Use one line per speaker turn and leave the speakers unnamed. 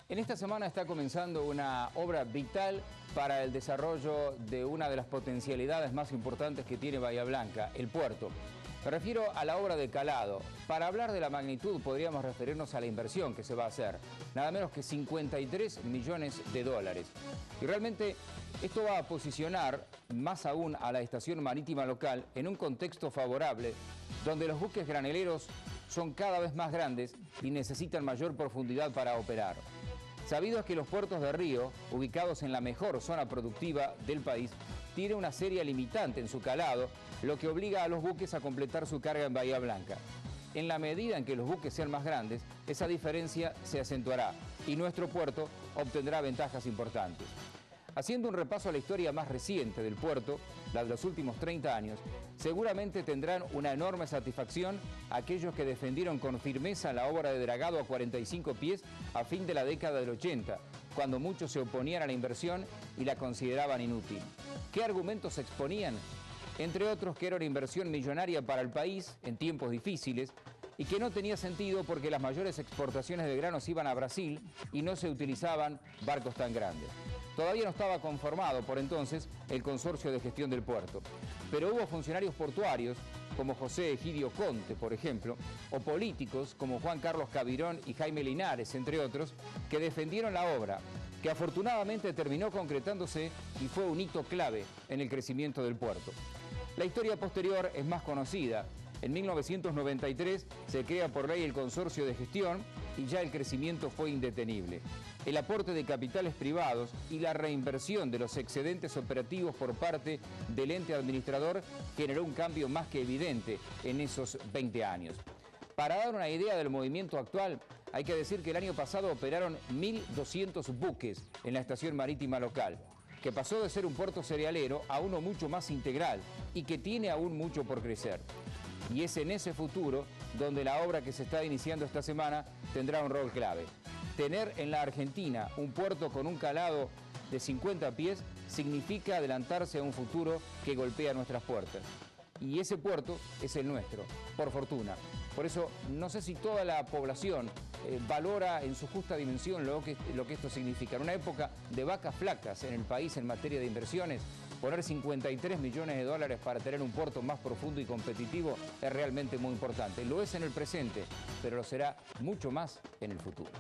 En esta semana está comenzando una obra vital para el desarrollo de una de las potencialidades más importantes que tiene Bahía Blanca, el puerto. Me refiero a la obra de calado. Para hablar de la magnitud podríamos referirnos a la inversión que se va a hacer, nada menos que 53 millones de dólares. Y realmente esto va a posicionar más aún a la estación marítima local en un contexto favorable, donde los buques graneleros son cada vez más grandes y necesitan mayor profundidad para operar. Sabido es que los puertos de río, ubicados en la mejor zona productiva del país, tienen una seria limitante en su calado, lo que obliga a los buques a completar su carga en Bahía Blanca. En la medida en que los buques sean más grandes, esa diferencia se acentuará y nuestro puerto obtendrá ventajas importantes. Haciendo un repaso a la historia más reciente del puerto, la de los últimos 30 años, seguramente tendrán una enorme satisfacción aquellos que defendieron con firmeza la obra de dragado a 45 pies a fin de la década del 80, cuando muchos se oponían a la inversión y la consideraban inútil. ¿Qué argumentos exponían? Entre otros que era una inversión millonaria para el país en tiempos difíciles y que no tenía sentido porque las mayores exportaciones de granos iban a Brasil y no se utilizaban barcos tan grandes. Todavía no estaba conformado por entonces el consorcio de gestión del puerto, pero hubo funcionarios portuarios como José Egidio Conte, por ejemplo, o políticos como Juan Carlos Cabirón y Jaime Linares, entre otros, que defendieron la obra, que afortunadamente terminó concretándose y fue un hito clave en el crecimiento del puerto. La historia posterior es más conocida. En 1993 se crea por ley el consorcio de gestión y ya el crecimiento fue indetenible. El aporte de capitales privados y la reinversión de los excedentes operativos por parte del ente administrador generó un cambio más que evidente en esos 20 años. Para dar una idea del movimiento actual, hay que decir que el año pasado operaron 1.200 buques en la estación marítima local, que pasó de ser un puerto cerealero a uno mucho más integral y que tiene aún mucho por crecer. Y es en ese futuro donde la obra que se está iniciando esta semana tendrá un rol clave. Tener en la Argentina un puerto con un calado de 50 pies significa adelantarse a un futuro que golpea nuestras puertas. Y ese puerto es el nuestro, por fortuna. Por eso no sé si toda la población valora en su justa dimensión lo que esto significa. En una época de vacas flacas en el país en materia de inversiones, poner 53 millones de dólares para tener un puerto más profundo y competitivo es realmente muy importante. Lo es en el presente, pero lo será mucho más en el futuro.